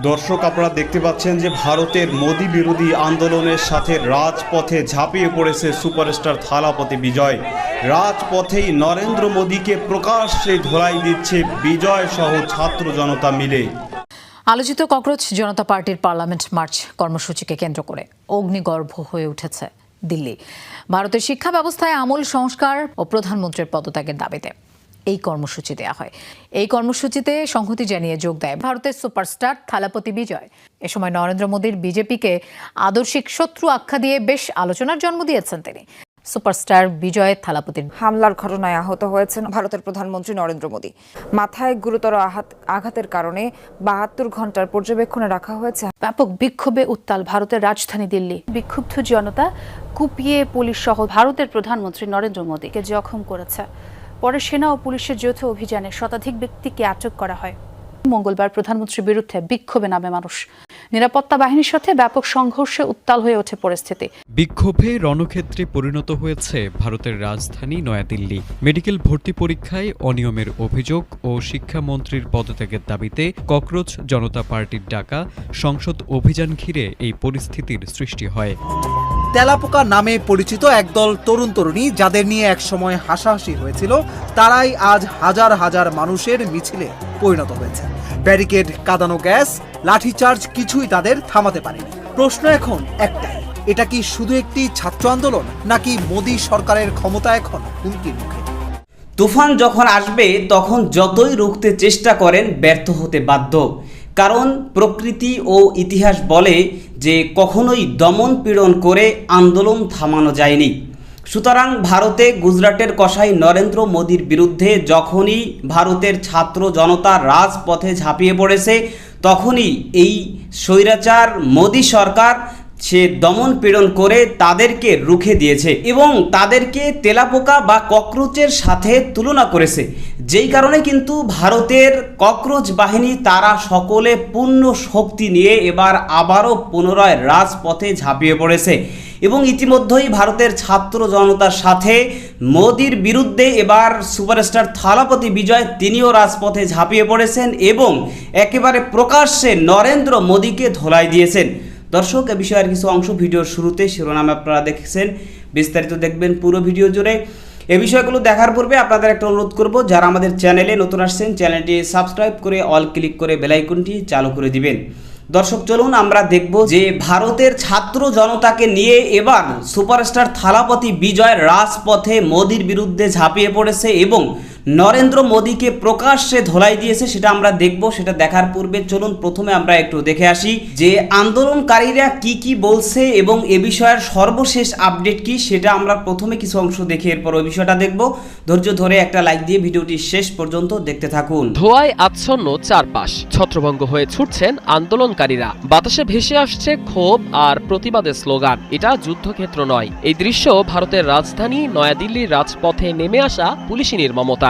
দর্শক, আপনারা দেখতে পাচ্ছেন যে ভারতের মোদি বিরোধী আন্দোলনের সাথে রাজপথে ঝাঁপিয়ে পড়েছে সুপারস্টার থালাপতি বিজয়। রাজপথেই নরেন্দ্র মোদীকে প্রকাশ্যে ধোলাই দিচ্ছে বিজয় সহ ছাত্র জনতা মিলে। আলোচিত ককরোচ জনতা পার্টির পার্লামেন্ট মার্চ কর্মসূচিকে কেন্দ্র করে অগ্নিগর্ভ হয়ে উঠেছে দিল্লি। ভারতের শিক্ষা ব্যবস্থায় আমূল সংস্কার ও প্রধানমন্ত্রীর পদত্যাগের দাবিতে এই কর্মসূচি দেয়া হয়। এই কর্মসূচিতে সংহতি জানিয়ে যোগ দেয় ভারতের সুপারস্টার থালাপতি বিজয়। এ সময় নরেন্দ্র মোদীর বিজেপিকে আদর্শিক শত্রু আখ্যা দিয়ে বেশ আলোচনার জন্ম দিয়েছেন তিনি। সুপারস্টার বিজয় থালাপতির হামলার ঘটনায় আহত হয়েছেন ভারতের প্রধানমন্ত্রী নরেন্দ্র মোদী। মাথায় গুরুতর আঘাতের কারণে 72 ঘন্টার পর্যবেক্ষণে রাখা হয়েছে। ব্যাপক বিক্ষোভে উত্তাল ভারতের রাজধানী দিল্লি। বিক্ষুব্ধ জনতা কুপিয়ে পুলিশ সহ ভারতের প্রধানমন্ত্রী নরেন্দ্র মোদীকে জখম করেছে। পরে সেনা ও পুলিশের যৌথ অভিযানে শতাধিক ব্যক্তিকে আটক করা হয়। মঙ্গলবার প্রধানমন্ত্রীর বিরুদ্ধে বিক্ষোভে নামে মানুষ। নিরাপত্তা বাহিনীর সাথে ব্যাপক সংঘর্ষে উত্তাল হয়ে ওঠে পরিস্থিতি। বিক্ষোভে রণক্ষেত্রে পরিণত হয়েছে ভারতের রাজধানী নয়াদিল্লি। মেডিকেল ভর্তি পরীক্ষায় অনিয়মের অভিযোগ ও শিক্ষামন্ত্রীর পদত্যাগের দাবিতে ককরোচ জনতা পার্টির ডাকা সংসদ অভিযান ঘিরে এই পরিস্থিতির সৃষ্টি হয়। তেলাপোকা নামে পরিচিত একদল তরুণ তরুণী যাদের নিয়ে একসময় হাসাহাসি হয়েছিল, তারাই আজ হাজার হাজার মানুষের মিছিলে পরিণত হয়েছে। ব্যারিকেড, কাঁদানো গ্যাস, লাঠিচার্জ কিছুই তাদের থামাতে পারেনি। প্রশ্ন এখন একটাই, এটা কি শুধু একটি ছাত্র আন্দোলন, নাকি মোদী সরকারের ক্ষমতা এখন হুমকির মুখে? তুফান যখন আসবে তখন যতই রুখতে চেষ্টা করেন ব্যর্থ হতে বাধ্য। কারণ প্রকৃতি ও ইতিহাস বলে যে কখনোই দমন পীড়ন করে আন্দোলন থামানো যায়নি। সুতরাং ভারতে গুজরাটের কসাই নরেন্দ্র মোদীর বিরুদ্ধে যখনই ভারতের ছাত্র জনতা রাজপথে ঝাঁপিয়ে পড়েছে, তখনই এই স্বৈরাচার মোদী সরকার সে দমন পীড়ন করে তাদেরকে রুখে দিয়েছে এবং তাদেরকে তেলাপোকা বা ককরোচের সাথে তুলনা করেছে। যেই কারণে কিন্তু ভারতের ককরোচ বাহিনী তারা সকলে পূর্ণ শক্তি নিয়ে এবার আবারও পুনরায় রাজপথে ঝাঁপিয়ে পড়েছে এবং ইতিমধ্যেই ভারতের ছাত্র জনতার সাথে মোদির বিরুদ্ধে এবার সুপারস্টার থালাপতি বিজয় তিনিও রাজপথে ঝাঁপিয়ে পড়েছেন এবং একেবারে প্রকাশ্যে নরেন্দ্র মোদীকে ধোলাই দিয়েছেন। দর্শক, এ বিষয়ের কিছু অংশ ভিডিওর শুরুতে শিরোনামে আপনারা দেখেছেন, বিস্তারিত দেখবেন পুরো ভিডিও জুড়ে। এই বিষয়গুলো দেখার পূর্বে আপনাদের একটা অনুরোধ করব, যারা আমাদের চ্যানেলে নতুন আসছেন চ্যানেলটি সাবস্ক্রাইব করে অল ক্লিক করে বেল আইকনটি চালু করে দিবেন। দর্শক, চলুন আমরা দেখব যে ভারতের ছাত্র জনতাকে নিয়ে এবার সুপারস্টার থালাপতি বিজয় রাজপথে মোদির বিরুদ্ধে ঝাঁপিয়ে পড়েছে এবং নরেন্দ্র মোদীকে প্রকাশ্যে ধোলাই দিয়েছে, সেটা আমরা দেখব। সেটা দেখার পূর্বে চলুন প্রথমে আমরা একটু দেখে আসি যে আন্দোলনকারীরা কি বলছে এবং এ বিষয়ের সর্বশেষ আপডেট কি, সেটা আমরা প্রথমে কিছু অংশ দেখে এরপর ওই বিষয়টা দেখব। ধৈর্য ধরে একটা লাইক দিয়ে ভিডিওটি শেষ পর্যন্ত দেখতে থাকুন। ধোঁয়ায় আচ্ছন্ন চারপাশ, ছত্রভঙ্গ হয়ে ছুটছেন আন্দোলনকারীরা। বাতাসে ভেসে আসছে ক্ষোভ আর প্রতিবাদের স্লোগান। এটা যুদ্ধক্ষেত্র নয়, এই দৃশ্য ভারতের রাজধানী নয়াদিল্লির রাজপথে নেমে আসা পুলিশি নির্মমতা।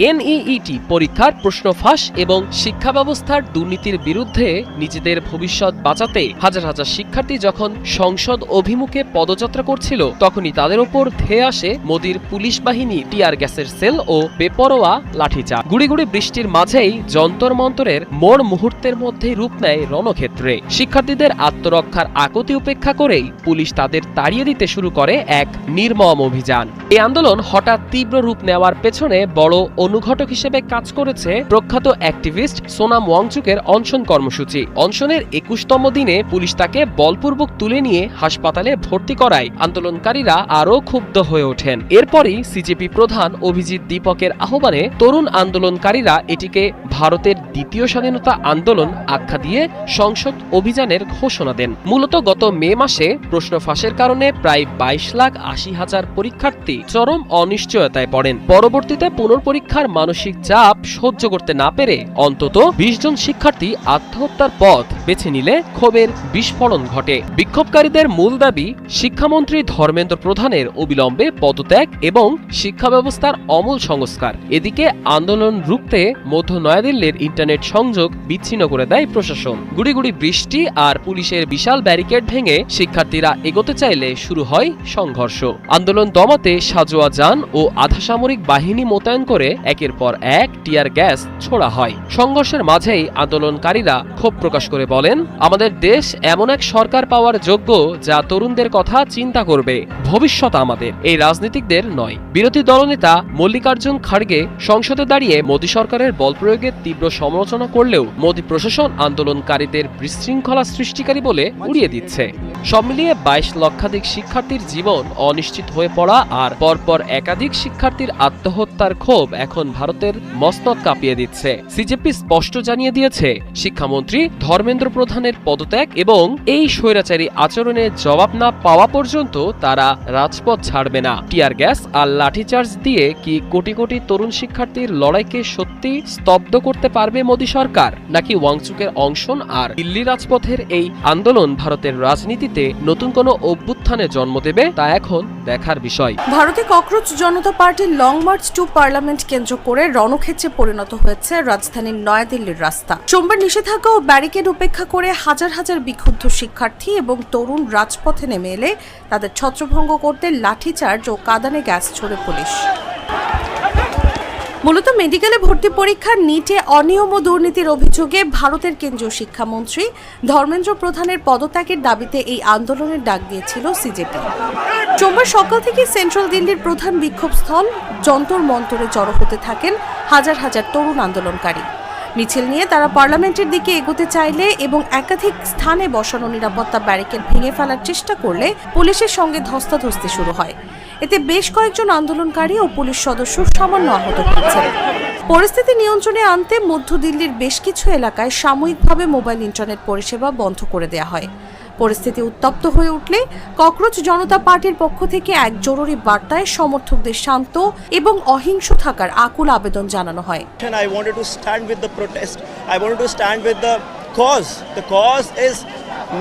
এনইইটি পরীক্ষার প্রশ্ন ফাঁস এবং শিক্ষা ব্যবস্থার দুর্নীতির বিরুদ্ধে নিজেদের ভবিষ্যৎ বাঁচাতে হাজার হাজার শিক্ষার্থী যখন সংসদ অভিমুখে পদযাত্রা করছিল, তখনই তাদের ওপর ধেয়ে আসে মোদির পুলিশ বাহিনী, টিয়ার গ্যাসের সেল ও বেপরোয়া লাঠিচার্জ। গুড়ি গুড়ি বৃষ্টির মাঝেই যন্তর মন্তরের মোড় মুহূর্তের মধ্যে রূপ নেয় রণক্ষেত্রে। শিক্ষার্থীদের আত্মরক্ষার আকুতি উপেক্ষা করেই পুলিশ তাদের তাড়িয়ে দিতে শুরু করে এক নির্মম অভিযান। এই আন্দোলন হঠাৎ তীব্র রূপ নেওয়ার পেছনে বড় অনুঘটক হিসেবে কাজ করেছে প্রখ্যাত অ্যাক্টিভিস্ট সোনাম ওয়াংচুকের অনশন কর্মসূচি। অনশনের 21তম দিনে পুলিশ তাকে বলপূর্বক তুলে নিয়ে হাসপাতালে ভর্তি করায় আন্দোলনকারীরা আরও ক্ষুব্ধ হয়ে ওঠেন। এরপরই সিজেপি প্রধান অভিজিৎ দীপকের আহ্বানে তরুণ আন্দোলনকারীরা এটিকে ভারতের দ্বিতীয় স্বাধীনতা আন্দোলন আখ্যা দিয়ে সংসদ অভিযানের ঘোষণা দেন। মূলত গত মে মাসে প্রশ্ন ফাঁসের কারণে প্রায় 22,80,000 পরীক্ষার্থী চরম অনিশ্চয়তায় পড়েন। পরবর্তীতে পুনর্পরীক্ষার মানসিক চাপ সহ্য করতে না পেরে অন্তত 20 জন শিক্ষার্থী আত্মহত্যার পথ বেছে নিলে ক্ষোভের বিস্ফোরণ ঘটে। বিক্ষোভকারীদের মূল দাবি শিক্ষামন্ত্রী ধর্মেন্দ্র প্রধানের অবিলম্বে পদত্যাগ এবং শিক্ষা ব্যবস্থার আমূল সংস্কার। এদিকে আন্দোলন রুখতে মধ্য নয়াদিল্লির ইন্টারনেট সংযোগ বিচ্ছিন্ন করে দেয় প্রশাসন। গুড়ি গুড়ি বৃষ্টি আর পুলিশের বিশাল ব্যারিকেড ভেঙে শিক্ষার্থীরা এগোতে চাইলে শুরু হয় সংঘর্ষ। আন্দোলন দমাতে সাজোয়া যান ও আধাসামরিক বাহিনী মোতায়েন করে একের পর এক টিয়ার গ্যাস ছোড়া হয়। সংঘর্ষের মাঝেই আন্দোলনকারীরা ক্ষোভ প্রকাশ করে বলেন, আমাদের দেশ এমন এক সরকার পাওয়ার যোগ্য যা তরুণদের কথা চিন্তা করবে, ভবিষ্যৎ আমাদের, এই রাজনীতিকদের নয়। বিরোধী দলনেতা মল্লিকার্জুন খাড়গে সংসদে দাঁড়িয়ে মোদী সরকারের বল প্রয়োগের তীব্র সমালোচনা করলেও মোদী প্রশাসন আন্দোলনকারীদের বিশৃঙ্খলা সৃষ্টিকারী বলে উড়িয়ে দিচ্ছে। সব মিলিয়ে 22 লক্ষাধিক শিক্ষার্থীর জীবন অনিশ্চিত হয়ে পড়া আর পরপর একাধিক শিক্ষার্থীর আত্মহত্যার ক্ষোভ এখন ভারতের মসনদ কাঁপিয়ে দিচ্ছে। সিজেপি স্পষ্ট জানিয়ে দিয়েছে, শিক্ষামন্ত্রী ধর্মেন্দ্র প্রধানের পদত্যাগ এবং এই স্বৈরাচারী আচরণের জবাব না পাওয়া পর্যন্ত তারা রাজপথ ছাড়বে না। টিয়ার গ্যাস আর লাঠিচার্জ দিয়ে কি কোটি কোটি তরুণ শিক্ষার্থীর লড়াইকে সত্যি স্তব্ধ করতে পারবে মোদী সরকার, নাকি ওয়াংচুকের অংশন আর দিল্লি রাজপথের এই আন্দোলন ভারতের রাজনীতিতে নতুন কোনো অভ্যুত্থানে জন্ম দেবে, তা এখন দেখার বিষয়। ভারতে ককরোচ জনতা পার্টির লং মার্চ টু পার্লামেন্ট কেন্দ্র করে রণক্ষেত্রে পরিণত হয়েছে রাজধানীর নয়াদিল্লির রাস্তা। সোমবার নিষেধাজ্ঞা ও ব্যারিকেড উপেক্ষা করে হাজার হাজার বিক্ষুব্ধ শিক্ষার্থী এবং তরুণ রাজপথে নেমে এলে তাদের ছত্রভঙ্গ করতে লাঠিচার্জ ও কাঁদানে গ্যাস ছোড়ে পুলিশ। মূলত মেডিকেলে ভর্তি পরীক্ষার নিটে অনিয়ম ও দুর্নীতির অভিযোগে ভারতের কেন্দ্রীয় শিক্ষামন্ত্রী ধর্মেন্দ্র প্রধানের পদত্যাগের দাবিতে এই আন্দোলনের ডাক দিয়েছিল সিজেপি। সোমবার সকাল থেকে সেন্ট্রাল দিল্লির প্রধান বিক্ষোভস্থল যন্তর মন্তরে জড়ো হতে থাকেন হাজার হাজার তরুণ আন্দোলনকারী। মিছিল নিয়ে তারা পার্লামেন্টের দিকে এগোতে চাইলে এবং একাধিক স্থানে বসানো নিরাপত্তা ব্যারিকেড ভেঙে ফেলার চেষ্টা করলে পুলিশের সঙ্গে ধস্তাধস্তি শুরু হয়। এতে বেশ কয়েকজন আন্দোলনকারী ও পুলিশ সদস্য সামান্য আহত হয়েছেন। পরিস্থিতি নিয়ন্ত্রণে আনতে মধ্য দিল্লির বেশ কিছু এলাকায় সাময়িকভাবে মোবাইল ইন্টারনেট পরিষেবা বন্ধ করে দেওয়া হয়। পরিস্থিতি উত্তপ্ত হয়ে উঠলে ককরোচ জনতা পার্টির পক্ষ থেকে এক জরুরি বার্তায় সমর্থকদের শান্ত এবং অহিংস থাকার আকুল আবেদন জানানো হয়। I wanted to stand with the protest. I wanted to stand with the cause. The cause is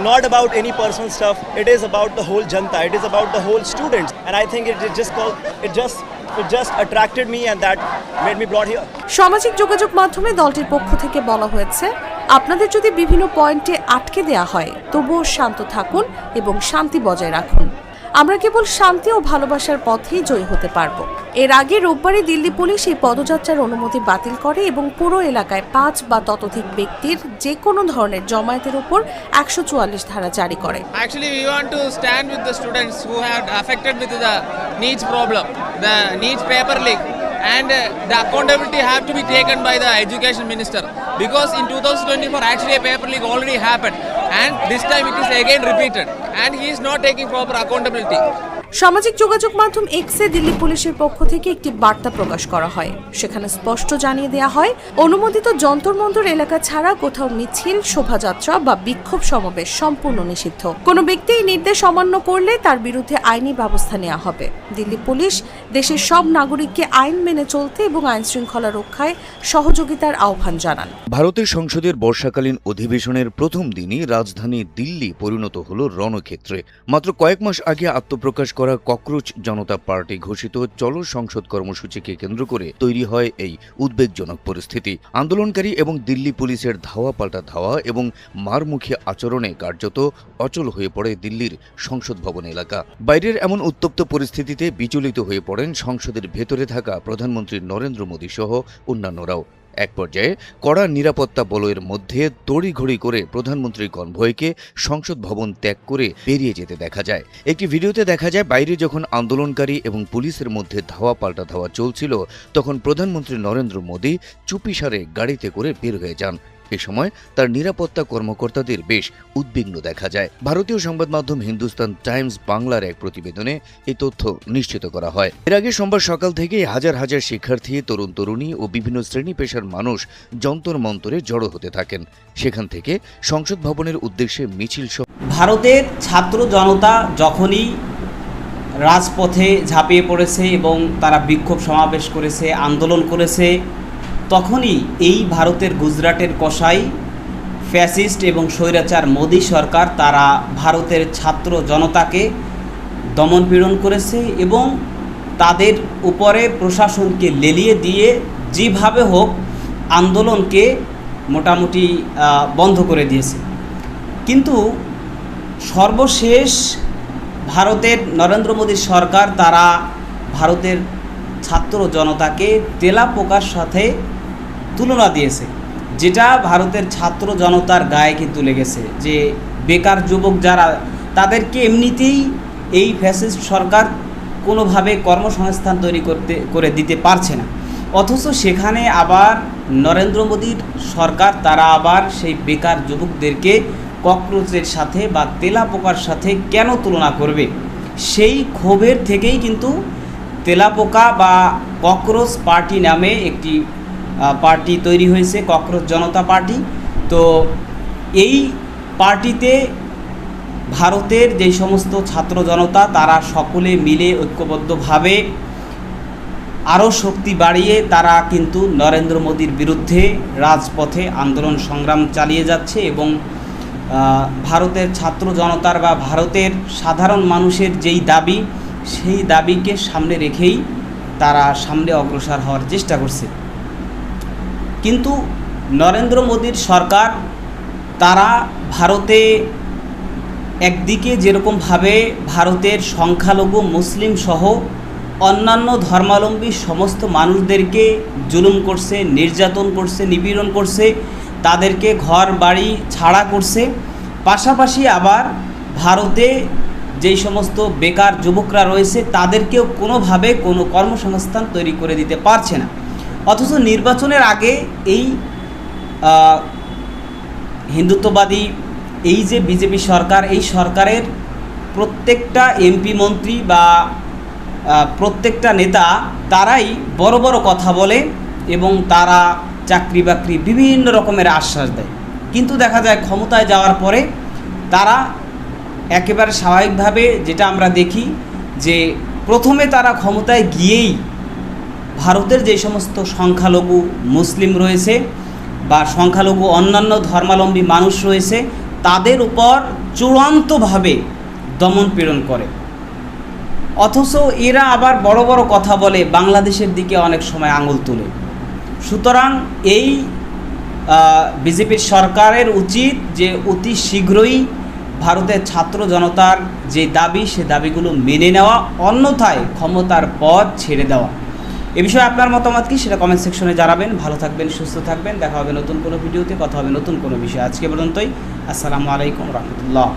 not about any personal stuff. It is about the whole janta. It is about the whole students. And I think it just attracted me and that made me brought here. সামাজিক যোগাযোগ মাধ্যমে দলটির পক্ষ থেকে বলা হয়েছে, আপনাদের যদি বিভিন্ন পয়েন্টে আটকে দেয়া হয় তবুও শান্ত থাকুন এবং শান্তি বজায় রাখুন। আমরা কেবল শান্তি ও ভালোবাসার পথেই জয়ী হতে পারব। এর আগে রোববারই দিল্লি পুলিশ এই পদযাত্রার অনুমতি বাতিল করে এবং পুরো এলাকায় 5 বা ততোধিক ব্যক্তির যে কোনো ধরনের জমায়েতের উপর 144 ধারা জারি করে। Actually, we want to stand with the students who have affected with the NEET problem, the NEET paper leak, and the accountability have to be taken by the education minister, because in 2024 actually a paper leak already happened and this time it is again repeated and he is not taking proper accountability. সামাজিক যোগাযোগ মাধ্যম এক্সে দিল্লি পুলিশের পক্ষ থেকে একটি বার্তা প্রকাশ করা হয়। সেখানে স্পষ্ট জানিয়ে দেওয়া হয়, অনুমোদিত যন্তর মন্তর এলাকা ছাড়া কোথাও মিছিল, শোভাযাত্রা বা বিক্ষোভ সমাবেশ সম্পূর্ণ নিষিদ্ধ। কোনো ব্যক্তি এই নির্দেশ অমান্য করলে তার বিরুদ্ধে আইনি ব্যবস্থা নেওয়া হবে। দিল্লি পুলিশ দেশের সব নাগরিককে আইন মেনে চলতে এবং আইন শৃঙ্খলা রক্ষায় সহযোগিতার আহ্বান জানান। ভারতের সংসদের বর্ষাকালীন অধিবেশনের প্রথম দিনই রাজধানী দিল্লি পরিণত হল রণক্ষেত্রে। মাত্র কয়েক মাস আগে আত্মপ্রকাশ করা ককরোচ জনতা পার্টি ঘোষিত চলো সংসদ কর্মসূচিকে কেন্দ্র করে তৈরি হয় এই উদ্বেগজনক পরিস্থিতি। আন্দোলনকারী এবং দিল্লি পুলিশের ধাওয়া পাল্টা ধাওয়া এবং মারমুখী আচরণে কার্যত অচল হয়ে পড়ে দিল্লির সংসদ ভবন এলাকা। বাইরের এমন উত্তপ্ত পরিস্থিতিতে বিচলিত হয়ে পড়েন সংসদের ভেতরে থাকা প্রধানমন্ত্রী নরেন্দ্র মোদী সহ অন্যান্যরাও। এক পর্যায়ে কড়া নিরাপত্তা বলয়ের মধ্যে তড়িঘড়ি করে প্রধানমন্ত্রীর কনভয়কে সংসদ ভবন ত্যাগ করে বেরিয়ে যেতে দেখা যায়। একটি ভিডিওতে দেখা যায়, বাইরে যখন আন্দোলনকারী এবং পুলিশের মধ্যে ধাওয়া পাল্টা ধাওয়া চলছিল তখন প্রধানমন্ত্রী নরেন্দ্র মোদী চুপিসারে গাড়িতে করে বের হয়ে যান। এ সময় তার নিরাপত্তা কর্মকর্তাদের বেশ উদ্বিগ্ন দেখা যায়। ভারতীয় সংবাদ মাধ্যম হিন্দুস্তান টাইমস বাংলার এক প্রতিবেদনে এই তথ্য নিশ্চিত করা হয়। এর আগে সোমবার সকাল থেকে হাজার হাজার শিক্ষার্থী, তরুণ তরুণী ও বিভিন্ন শ্রেণী পেশার মানুষ যন্তর মন্তরে জড়ো হতে থাকেন। সেখান থেকে সংসদ ভবনের উদ্দেশ্যে মিছিল সহ ভারতের ছাত্র জনতা যখনই রাজপথে ঝাঁপিয়ে পড়েছে এবং তারা বিক্ষোভ সমাবেশ করেছে, আন্দোলন করেছে, তখনই এই ভারতের গুজরাটের কসাই ফ্যাসিস্ট এবং স্বৈরাচার মোদী সরকার তারা ভারতের ছাত্র জনতাকে দমনপীড়ন করেছে এবং তাদের উপরে প্রশাসনকে লেলিয়ে দিয়ে যেভাবে হোক আন্দোলনকে মোটামুটি বন্ধ করে দিয়েছে। কিন্তু সর্বশেষ ভারতের নরেন্দ্র মোদী সরকার তারা ভারতের ছাত্র জনতাকে তেলাপোকার সাথে তুলনা দিয়েছে, যেটা ভারতের ছাত্র জনতার গায়ে কিন্তু লেগেছে। যে বেকার যুবক যারা, তাদেরকে এমনিতেই এই ফ্যাসিস্ট সরকার কোনোভাবে কর্মসংস্থান তৈরি করে দিতে পারছে না, অথচ সেখানে আবার নরেন্দ্র মোদীর সরকার তারা আবার সেই বেকার যুবকদেরকে ককরোচের সাথে বা তেলাপোকার সাথে কেন তুলনা করবে? সেই ক্ষোভের থেকেই কিন্তু তেলাপোকা বা ককরোচ পার্টি নামে একটি পার্টি তৈরি হয়েছে, ককরোচ জনতা পার্টি। তো এই পার্টিতে ভারতের যে সমস্ত ছাত্র জনতা তারা সকলে মিলে ঐক্যবদ্ধভাবে আরও শক্তি বাড়িয়ে তারা কিন্তু নরেন্দ্র মোদীর বিরুদ্ধে রাজপথে আন্দোলন সংগ্রাম চালিয়ে যাচ্ছে এবং ভারতের ছাত্র জনতার বা ভারতের সাধারণ মানুষের যেই দাবি, সেই দাবিকে সামনে রেখেই তারা সামনে অগ্রসর হওয়ার চেষ্টা করছে। কিন্তু নরেন্দ্র মোদীর সরকার তারা ভারতে একদিকে যেরকমভাবে ভারতের সংখ্যালঘু মুসলিম সহ অন্যান্য ধর্মাবলম্বী সমস্ত মানুষদেরকে জুলুম করছে, নির্যাতন করছে, নিপীড়ন করছে, তাদেরকে ঘর বাড়ি ছাড়া করছে, পাশাপাশি আবার ভারতে যেই সমস্ত বেকার যুবকরা রয়েছে তাদেরকেও কোনোভাবে কোনো কর্মসংস্থান তৈরি করে দিতে পারছে না। অথচ নির্বাচনের আগে এই হিন্দুত্ববাদী এই যে বিজেপি সরকার, এই সরকারের প্রত্যেকটা এমপি মন্ত্রী বা প্রত্যেকটা নেতা তারাই বড় বড় কথা বলে এবং তারা চাকরি বাকরি বিভিন্ন রকমের আশ্বাস দেয়। কিন্তু দেখা যায় ক্ষমতায় যাওয়ার পরে তারা একেবারে স্বাভাবিকভাবে যেটা আমরা দেখি যে প্রথমে তারা ক্ষমতায় গিয়েই ভারতের যে সমস্ত সংখ্যালঘু মুসলিম রয়েছে বা সংখ্যালঘু অন্যান্য ধর্মাবলম্বী মানুষ রয়েছে তাদের উপর চূড়ান্তভাবে দমন পীড়ন করে। অথচ এরা আবার বড় বড় কথা বলে, বাংলাদেশের দিকে অনেক সময় আঙুল তোলে। সুতরাং এই বিজেপির সরকারের উচিত যে অতি শীঘ্রই ভারতের ছাত্র জনতার যে দাবি, সে দাবিগুলো মেনে নেওয়া, অন্যথায় ক্ষমতার পথ ছেড়ে দেওয়া। এ বিষয়ে আপনার মতামত কি সেটা কমেন্ট সেকশনে জানাবেন। ভালো থাকবেন, সুস্থ থাকবেন, দেখা হবে নতুন কোনো ভিডিওতে, কথা হবে নতুন কোনো বিষয়। আজকে পর্যন্তই, আসসালামু আলাইকুম রহমতুল্লাহ।